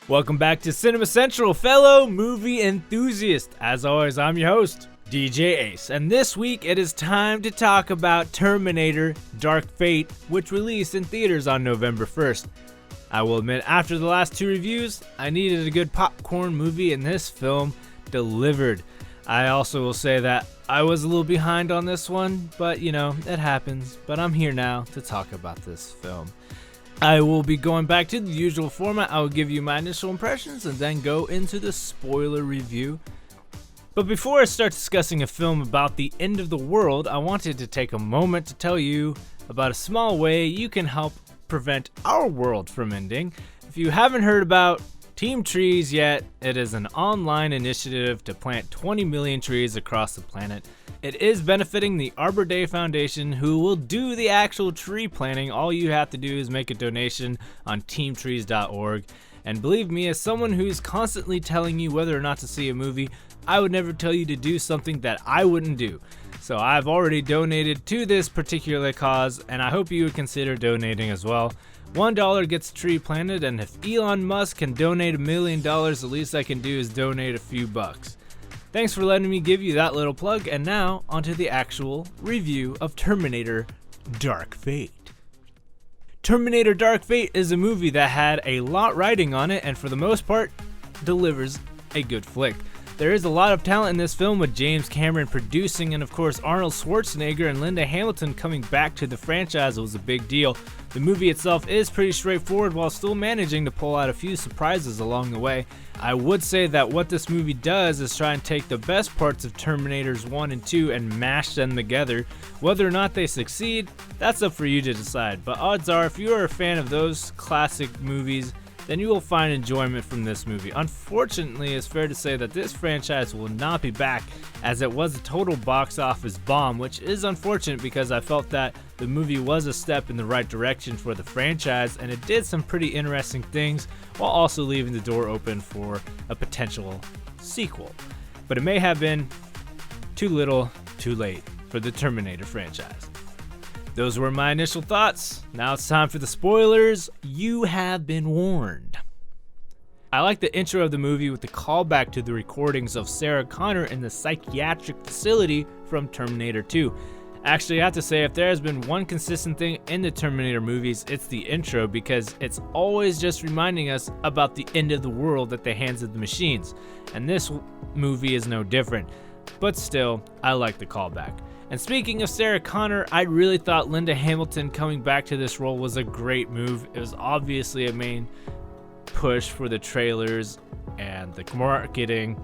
Welcome back to Cinema Central, fellow movie enthusiasts. As always, I'm your host, DJ Ace, and this week it is time to talk about Terminator Dark Fate, which released in theaters on November 1st. I will admit, after the last two reviews, I needed a good popcorn movie, and this film delivered. I also will say that I was a little behind on this one, but you know, it happens. But I'm here now to talk about this film. I will be going back to the usual format. I will give you my initial impressions and then go into the spoiler review. But before I start discussing a film about the end of the world, I wanted to take a moment to tell you about a small way you can help prevent our world from ending. If you haven't heard about Team Trees yet, it is an online initiative to plant 20 million trees across the planet. It is benefiting the Arbor Day Foundation, who will do the actual tree planting. All you have to do is make a donation on teamtrees.org. And believe me, as someone who's constantly telling you whether or not to see a movie, I would never tell you to do something that I wouldn't do. So I've already donated to this particular cause, and I hope you would consider donating as well. $1 gets a tree planted, and if Elon Musk can donate $1 million, the least I can do is donate a few bucks. Thanks for letting me give you that little plug, and now onto the actual review of Terminator Dark Fate. Terminator Dark Fate is a movie that had a lot riding on it, and for the most part, delivers a good flick. There is a lot of talent in this film, with James Cameron producing, and of course Arnold Schwarzenegger and Linda Hamilton coming back to the franchise was a big deal. The movie itself is pretty straightforward while still managing to pull out a few surprises along the way. I would say that what this movie does is try and take the best parts of Terminators 1 and 2 and mash them together. Whether or not they succeed, that's up for you to decide, but odds are if you are a fan of those classic movies, then you will find enjoyment from this movie. Unfortunately, it's fair to say that this franchise will not be back, as it was a total box office bomb, which is unfortunate because I felt that the movie was a step in the right direction for the franchise, and it did some pretty interesting things while also leaving the door open for a potential sequel. But it may have been too little, too late for the Terminator franchise. Those were my initial thoughts. Now it's time for the spoilers. You have been warned. I like the intro of the movie with the callback to the recordings of Sarah Connor in the psychiatric facility from Terminator 2. Actually, I have to say, if there has been one consistent thing in the Terminator movies, it's the intro, because it's always just reminding us about the end of the world at the hands of the machines. And this movie is no different. But still, I like the callback. And speaking of Sarah Connor, I really thought Linda Hamilton coming back to this role was a great move. It was obviously a main push for the trailers and the marketing.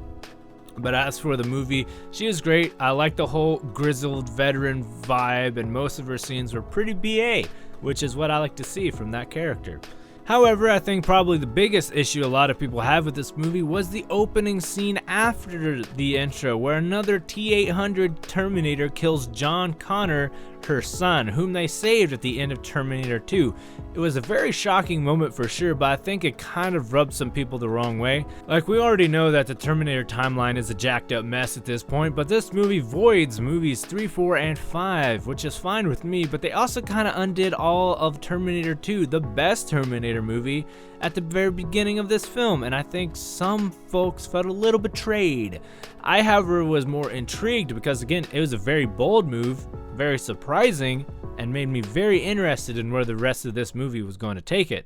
But as for the movie, she was great. I like the whole grizzled veteran vibe, and most of her scenes were pretty BA, which is what I like to see from that character. However, I think probably the biggest issue a lot of people have with this movie was the opening scene after the intro, where another T-800 Terminator kills John Connor, her son, whom they saved at the end of Terminator 2. It was a very shocking moment for sure, but I think it kind of rubbed some people the wrong way. Like, we already know that the Terminator timeline is a jacked up mess at this point, but this movie voids movies 3, 4, and 5, which is fine with me, but they also kind of undid all of Terminator 2, the best Terminator movie, at the very beginning of this film, and I think some folks felt a little betrayed. I, however, was more intrigued because, again, it was a very bold move, very surprising, and made me very interested in where the rest of this movie was going to take it.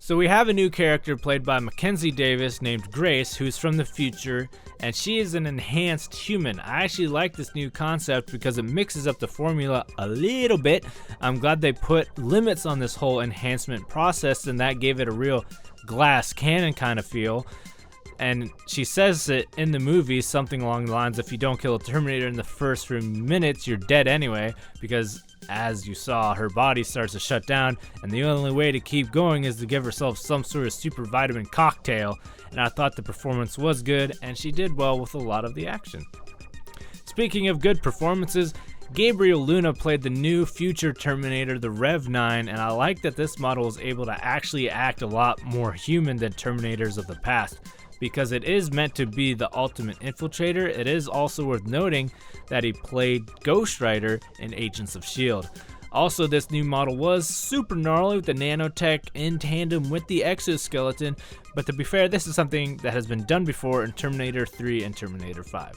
So we have a new character played by Mackenzie Davis named Grace, who's from the future, and she is an enhanced human. I actually like this new concept because it mixes up the formula a little bit. I'm glad they put limits on this whole enhancement process, and that gave it a real glass cannon kind of feel. And she says it in the movie, something along the lines, if you don't kill a Terminator in the first few minutes, you're dead anyway, because as you saw, her body starts to shut down, and the only way to keep going is to give herself some sort of super vitamin cocktail. And I thought the performance was good, and she did well with a lot of the action. Speaking of good performances, Gabriel Luna played the new future Terminator, the Rev 9, and I like that this model is able to actually act a lot more human than Terminators of the past. Because it is meant to be the ultimate infiltrator, it is also worth noting that he played Ghost Rider in Agents of S.H.I.E.L.D. Also, this new model was super gnarly with the nanotech in tandem with the exoskeleton, but to be fair, this is something that has been done before in Terminator 3 and Terminator 5.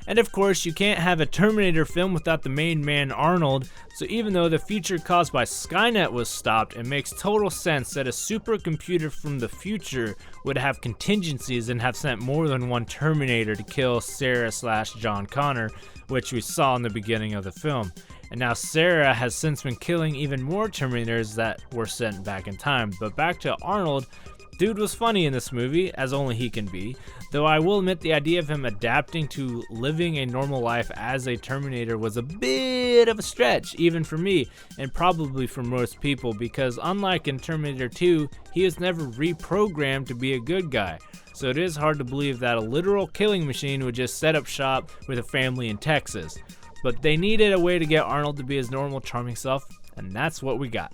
And of course, you can't have a Terminator film without the main man Arnold, so even though the future caused by Skynet was stopped, it makes total sense that a supercomputer from the future would have contingencies and have sent more than one Terminator to kill Sarah/John Connor, which we saw in the beginning of the film. And now Sarah has since been killing even more Terminators that were sent back in time. But back to Arnold, dude was funny in this movie, as only he can be, though I will admit the idea of him adapting to living a normal life as a Terminator was a bit of a stretch, even for me, and probably for most people, because unlike in Terminator 2, he was never reprogrammed to be a good guy. So it is hard to believe that a literal killing machine would just set up shop with a family in Texas. But they needed a way to get Arnold to be his normal, charming self, and that's what we got.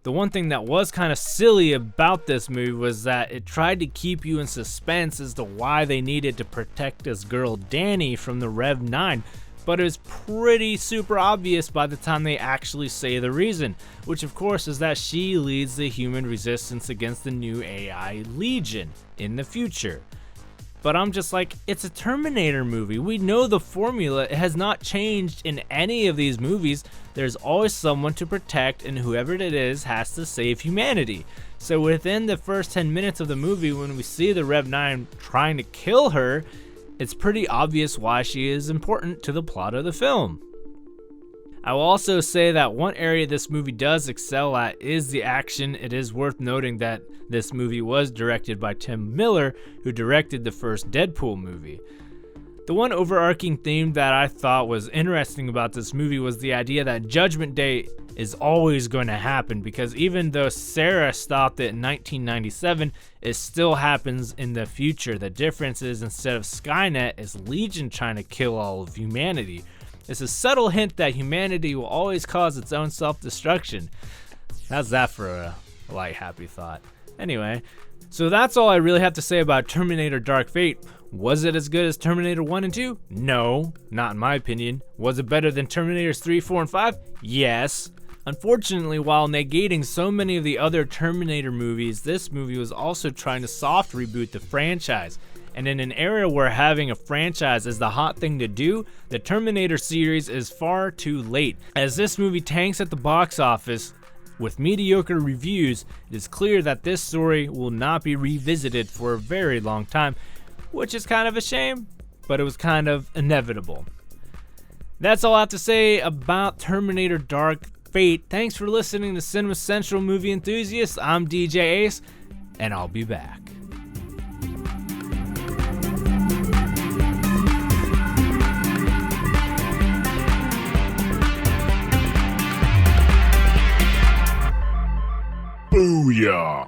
The one thing that was kind of silly about this movie was that it tried to keep you in suspense as to why they needed to protect this girl Danny from the Rev 9, but it was pretty super obvious by the time they actually say the reason, which of course is that she leads the human resistance against the new AI Legion in the future. But I'm just like, it's a Terminator movie. We know the formula. It has not changed in any of these movies. There's always someone to protect, and whoever it is has to save humanity. So within the first 10 minutes of the movie, when we see the Rev 9 trying to kill her, it's pretty obvious why she is important to the plot of the film. I will also say that one area this movie does excel at is the action. It is worth noting that this movie was directed by Tim Miller, who directed the first Deadpool movie. The one overarching theme that I thought was interesting about this movie was the idea that Judgment Day is always going to happen, because even though Sarah stopped it in 1997, it still happens in the future. The difference is, instead of Skynet, it's Legion trying to kill all of humanity. It's a subtle hint that humanity will always cause its own self-destruction. How's that for a light, happy thought? Anyway, so that's all I really have to say about Terminator Dark Fate. Was it as good as Terminator 1 and 2? No, not in my opinion. Was it better than Terminators 3, 4, and 5? Yes. Unfortunately, while negating so many of the other Terminator movies, this movie was also trying to soft reboot the franchise. And in an era where having a franchise is the hot thing to do, the Terminator series is far too late. As this movie tanks at the box office with mediocre reviews, it is clear that this story will not be revisited for a very long time, which is kind of a shame, but it was kind of inevitable. That's all I have to say about Terminator Dark Fate. Thanks for listening to Cinema Central Movie Enthusiasts. I'm DJ Ace, and I'll be back. Booyah!